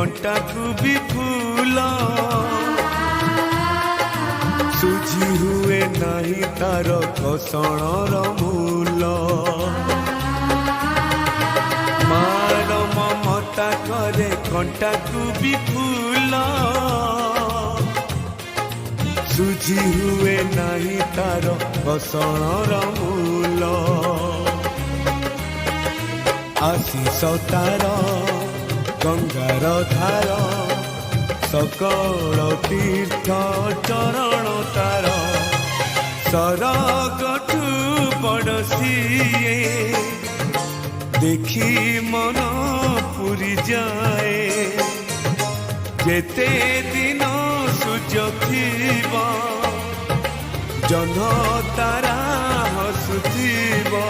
कंटा को भी फूल सुझी हुए नहीं तार घसणर मूल मार ममता करे कंटा को भी फूल सुझी हुए नहीं तार घसणर मूल आशीष तार गंगार धार सकल तीर्थ चरण तार सरगठु बड़सिए देखी मन पुरी जाए जेते दिन सूर्य थीबा जह्न तारा हसुथिबा